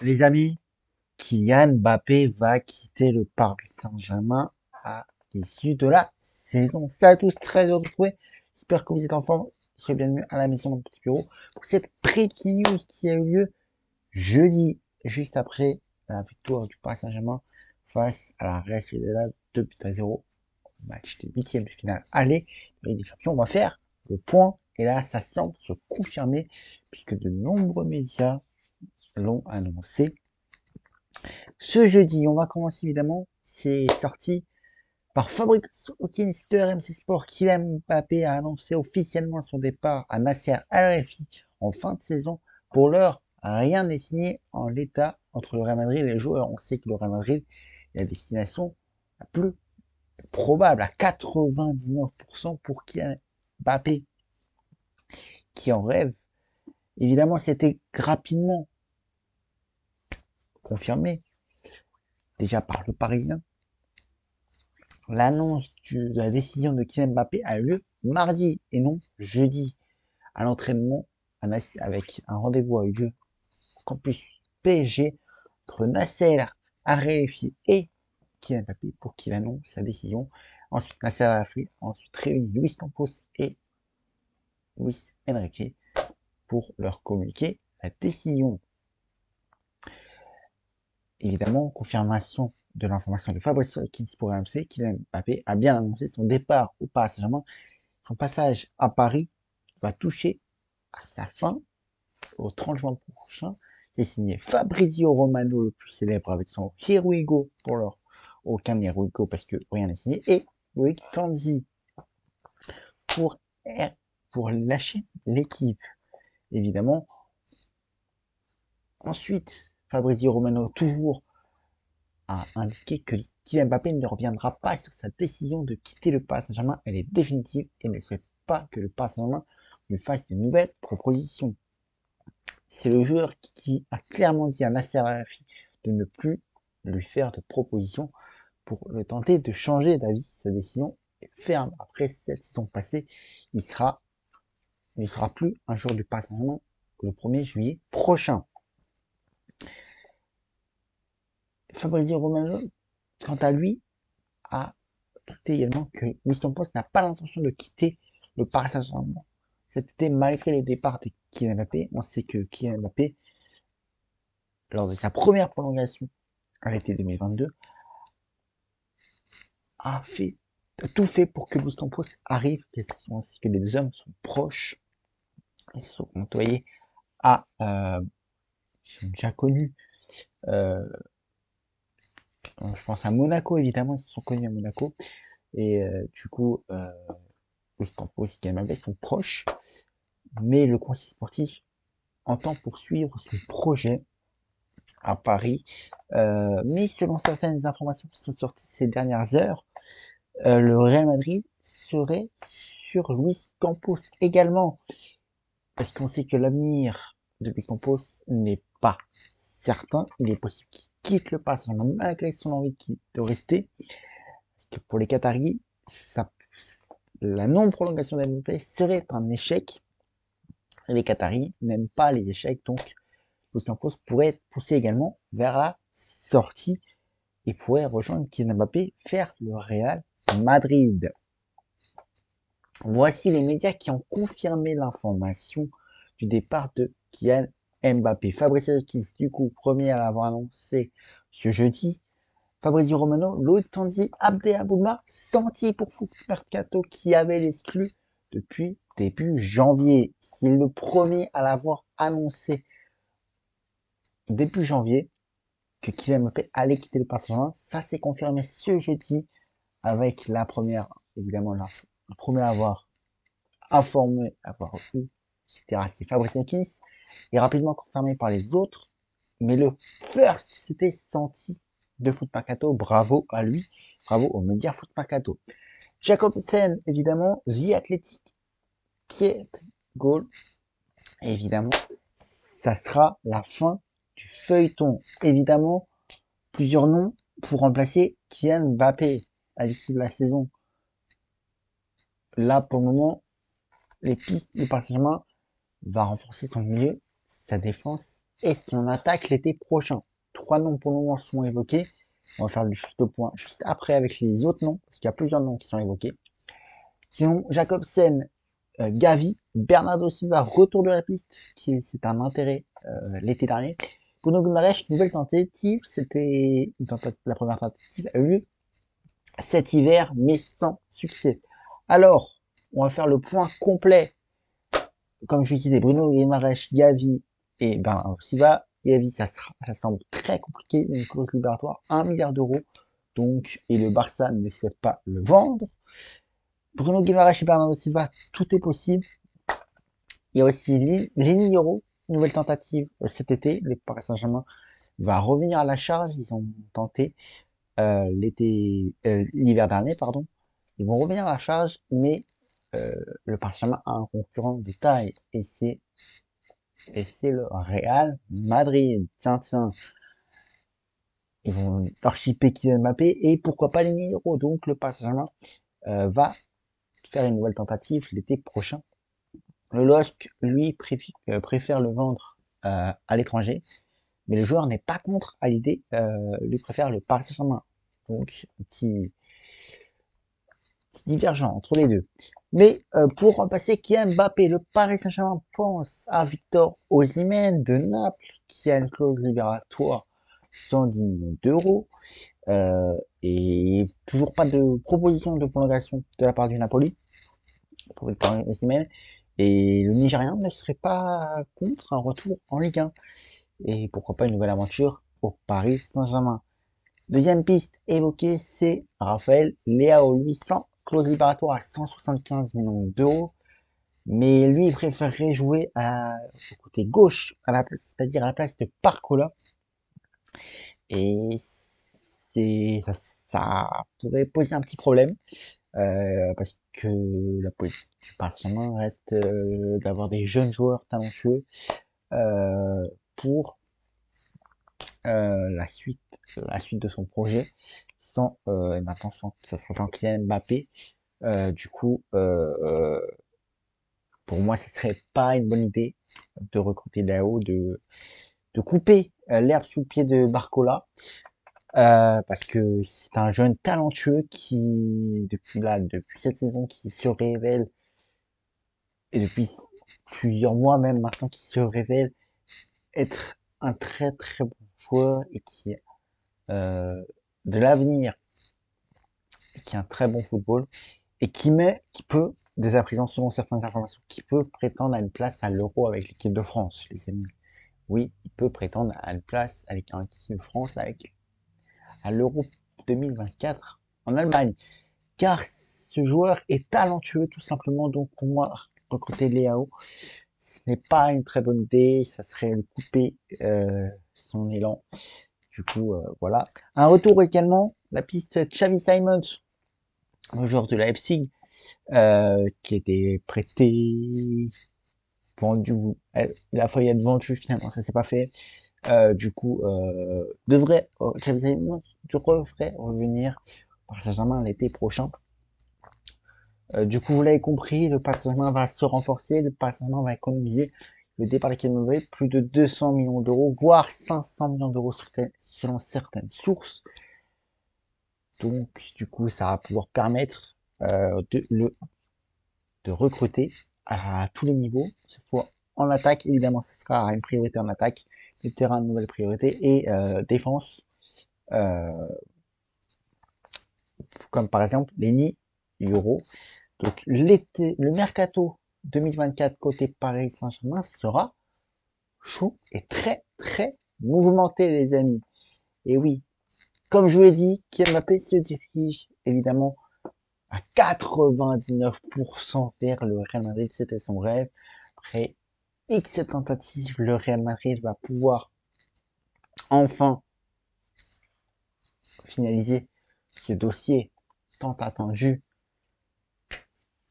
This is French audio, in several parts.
Les amis, Kylian Mbappé va quitter le Paris Saint-Germain à l'issue de la saison. Salut à tous, très heureux de vous retrouver. J'espère que vous êtes en forme. Soyez bienvenus à la maison de mon petit bureau pour cette breaking news qui a eu lieu jeudi, juste après la victoire du Paris Saint-Germain face à la Real Sociedad 2-0, match de huitième de finale aller de Ligue des Champions. On va faire le point et là, ça semble se confirmer puisque de nombreux médias l'ont annoncé. Ce jeudi, on va commencer évidemment, c'est sorti par Fabrice Hutchins de RMC Sport. Kylian Mbappé a annoncé officiellement son départ à Nasser Al-Khelaifi en fin de saison. Pour l'heure, rien n'est signé en l'état entre le Real Madrid et les joueurs. On sait que le Real Madrid est la destination la plus probable à 99% pour Kylian Mbappé qui en rêve. Évidemment, c'était rapidement confirmé déjà par le Parisien. L'annonce de la décision de Kylian Mbappé a eu lieu mardi et non jeudi à l'entraînement avec un rendez-vous a eu lieu au campus PSG entre Nasser Al-Khelaifi et Kylian Mbappé pour qu'il annonce sa décision. Ensuite, Nasser Al-Khelaifi a ensuite réuni Luis Campos et Luis Enrique pour leur communiquer la décision. Évidemment, confirmation de l'information de Fabrice qui dit pour RMC, Kylian Mbappé a bien annoncé son départ au Paris Saint-Germain. Son passage à Paris va toucher à sa fin au 30 juin prochain. C'est signé Fabrizio Romano, le plus célèbre, avec son Here We Go, pour l'heure, aucun Here We Go parce que rien n'est signé, et Loïc Tanzi pour, pour lâcher l'équipe, évidemment. Ensuite, Fabrizio Romano, toujours, a indiqué que Kylian Mbappé ne reviendra pas sur sa décision de quitter le Paris Saint-Germain. Elle est définitive et ne souhaite pas que le Paris Saint-Germain lui fasse de nouvelles propositions. C'est le joueur qui a clairement dit à Nasser Al-Khelaifi de ne plus lui faire de propositions pour le tenter de changer d'avis. Sa décision est ferme. Après cette saison passée, il ne sera plus un joueur du Paris Saint-Germain le 1er juillet prochain. Fabrizio Romano, quant à lui, a ajouté également que Luis Campos n'a pas l'intention de quitter le Paris Saint-Germain. C'était malgré les départs de Kylian Mbappé. On sait que Kylian Mbappé, lors de sa première prolongation à l'été 2022, a tout fait pour que Luis Campos arrive, ainsi que les deux hommes sont proches, ils se sont côtoyés à, ils sont déjà connus, euh, je pense à Monaco évidemment, ils se sont connus à Monaco, et du coup, Luis Campos et Kylian Mbappé sont proches, mais le conseil sportif entend poursuivre son projet à Paris, mais selon certaines informations qui sont sorties ces dernières heures, le Real Madrid serait sur Luis Campos également, parce qu'on sait que l'avenir de Luis Campos n'est pas certain. Il est possible qu'il quitte le Paris Saint-Germain malgré son envie de rester, parce que pour les Qataris, la non-prolongation d'Mbappé serait un échec. Et les Qataris n'aiment pas les échecs, donc Luis Campos pourrait être poussé également vers la sortie et pourrait rejoindre Kylian Mbappé vers le Real Madrid. Voici les médias qui ont confirmé l'information du départ de Kylian Mbappé. Fabrizio Hutchins, du coup, premier à l'avoir annoncé ce jeudi. Fabrizio Romano, Loïc Tanzi, Abdel Abouma, senti pour Foot Mercato qui avait l'exclu depuis début janvier. C'est le premier à l'avoir annoncé début janvier que Kylian Mbappé allait quitter le Paris Saint-Germain. Ça s'est confirmé ce jeudi avec la première, évidemment, la première à avoir informé, avoir eu, etc. C'est Fabrice Hutchins, et rapidement confirmé par les autres. Mais le first, c'était senti de Foot Mercato. Bravo à lui. Bravo aux médias Foot Mercato. Jacobsen, évidemment. The Athletic, Piet, Goal. Évidemment, ça sera la fin du feuilleton. Évidemment, plusieurs noms pour remplacer Kylian Mbappé à l'issue de la saison. Là, pour le moment, les pistes du Paris Saint-Germain va renforcer son milieu, sa défense et son attaque l'été prochain. 3 noms pour le moment sont évoqués. On va faire le juste point juste après avec les autres noms, parce qu'il y a plusieurs noms qui sont évoqués. Sinon, Jacobsen, Gavi, Bernardo Silva, retour de la piste, c'est un intérêt l'été dernier. Bruno Guimaraes, nouvelle tentative, la première tentative a eu lieu cet hiver, mais sans succès. Alors, on va faire le point complet. Comme je disais, Bruno Guimaraes, Gavi et Bernardo Silva. Gavi, ça semble très compliqué, une clause libératoire, 1 milliard d'euros. Donc, et le Barça ne souhaite pas le vendre. Bruno Guimaraes et Bernardo Silva, tout est possible. Il y a aussi Lenny Yoro, nouvelle tentative cet été. Le Paris Saint-Germain va revenir à la charge. Ils ont tenté l'hiver dernier, pardon. Ils vont revenir à la charge, mais le Paris Saint-Germain a un concurrent de taille et c'est le Real Madrid. Tiens, tiens. Ils vont archiper Kylian Mbappé et pourquoi pas Lenny Yoro. Donc le Paris Saint-Germain va faire une nouvelle tentative l'été prochain. Le LOSC, lui, préfère le vendre à l'étranger, mais le joueur n'est pas contre à l'idée, lui préfère le Paris Saint-Germain. Donc, petit divergent entre les deux. Mais pour remplacer Kylian Mbappé, le Paris Saint-Germain pense à Victor Osimhen de Naples, qui a une clause libératoire 110 millions d'euros. Et toujours pas de proposition de prolongation de la part du Napoli pour Victor Osimhen. Et le Nigérien ne serait pas contre un retour en Ligue 1. Et pourquoi pas une nouvelle aventure au Paris Saint-Germain. Deuxième piste évoquée, c'est Raphaël Leao, 800, clause libératoire à 175 millions d'euros. Mais lui, il préférerait jouer au côté gauche, c'est-à-dire à la place de Barcola. Et ça pourrait poser un petit problème. Parce que la politique du Paris Saint-Germain reste d'avoir des jeunes joueurs talentueux pour la suite de son projet et maintenant ça sera sans Kylian Mbappé. Du coup, pour moi, ce serait pas une bonne idée de recruter Léo, de couper l'herbe sous le pied de Barcola. Parce que c'est un jeune talentueux qui, depuis cette saison, qui se révèle, et depuis plusieurs mois même maintenant, qui se révèle être un très très bon joueur et qui de l'avenir, qui a un très bon football et qui peut, dès à présent selon certaines informations, qui peut prétendre à une place à l'Euro avec l'équipe de France, les amis. Oui, il peut prétendre à une place avec l'équipe de France à l'Euro 2024 en Allemagne. Car ce joueur est talentueux tout simplement, donc pour moi, recruter Léao, ce n'est pas une très bonne idée, ça serait lui couper son élan. Du coup, voilà. Un retour également, la piste Xavi Simons, le joueur de la Leipzig, qui était prêté, vendu, il a failli être vendu finalement, ça s'est pas fait. Du coup, Xavi Simons devrait revenir par Saint-Germain l'été prochain. Du coup, vous l'avez compris, le Paris Saint-Germain va se renforcer, le Paris Saint-Germain va économiser le départ de Kylian Mbappé, plus de 200 millions d'euros, voire 500 millions d'euros selon certaines sources. Donc, du coup, ça va pouvoir permettre de recruter à tous les niveaux, que ce soit en attaque, évidemment, ce sera une priorité en attaque, le terrain, une nouvelle priorité, et défense, euh, comme par exemple Lenny Yoro. Donc, le mercato 2024 côté Paris Saint-Germain sera chaud et très très mouvementé, les amis. Et oui, comme je vous l'ai dit, Kylian Mbappé se dirige évidemment à 99% vers le Real Madrid, c'était son rêve. Après X tentatives, le Real Madrid va pouvoir enfin finaliser ce dossier tant attendu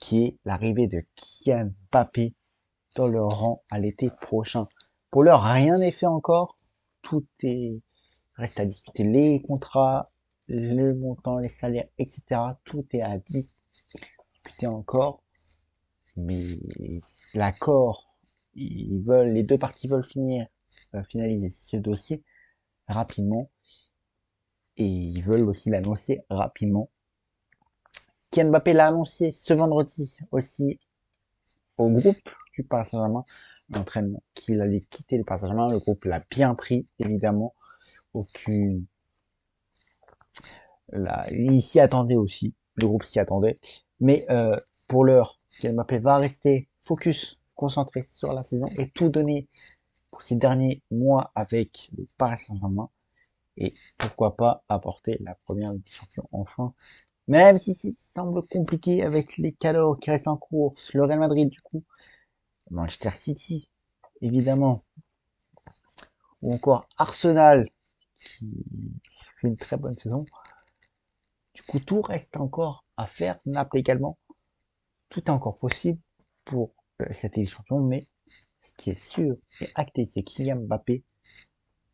qui est l'arrivée de Kylian Mbappé dans le rang à l'été prochain. Pour l'heure, rien n'est fait encore. Tout reste à discuter. Les contrats, le montant, les salaires, etc. Tout est à discuter encore. Mais l'accord, les deux parties veulent finir finaliser ce dossier rapidement et ils veulent aussi l'annoncer rapidement. Kylian Mbappé l'a annoncé ce vendredi aussi au groupe du Paris Saint-Germain, l'entraînement qu'il allait quitter le Paris Saint-Germain. Le groupe l'a bien pris, évidemment. Aucune, il s'y attendait aussi. Le groupe s'y attendait. Mais pour l'heure, Kylian Mbappé va rester focus, concentré sur la saison et tout donner pour ces derniers mois avec le Paris Saint-Germain. Et pourquoi pas apporter la première Ligue des Champions enfin. Même si ça semble compliqué avec les cadors qui restent en course, le Real Madrid du coup, Manchester City, évidemment, ou encore Arsenal, qui fait une très bonne saison. Du coup, tout reste encore à faire. Naples également. Tout est encore possible pour cette Ligue des Champions, mais ce qui est sûr et acté, c'est que Kylian Mbappé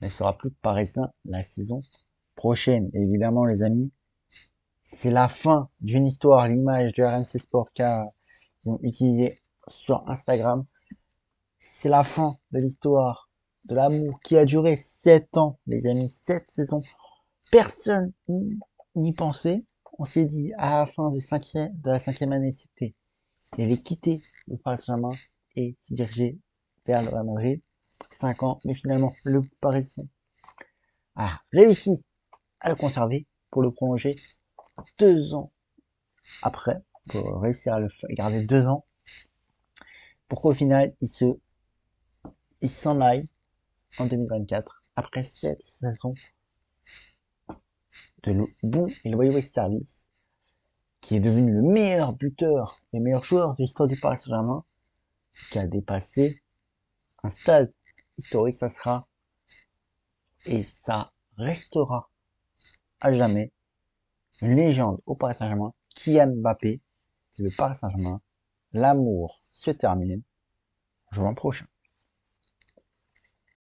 ne sera plus parisien la saison prochaine. Et évidemment, les amis, c'est la fin d'une histoire. L'image de RMC Sport qu'ils ont utilisé sur Instagram, c'est la fin de l'histoire de l'amour qui a duré 7 ans, les amis, 7 saisons. Personne n'y pensait. On s'est dit à la fin de la cinquième année, c'était il avait quitté le Paris Saint-Germain et se dirigeait vers le Real Madrid. 5 ans, mais finalement, le Parisien a réussi à le conserver pour le prolonger 2 ans après, pour réussir à le garder 2 ans, pour qu'au final, il s'en aille en 2024, après 7 saisons de bon et loyal service, qui est devenu le meilleur buteur et meilleur joueur de l'histoire du Paris Saint-Germain, qui a dépassé un stade historique. Ça sera et ça restera à jamais une légende au Paris Saint-Germain. Kylian Mbappé, c'est le Paris Saint-Germain. L'amour se termine. Je vous prochain.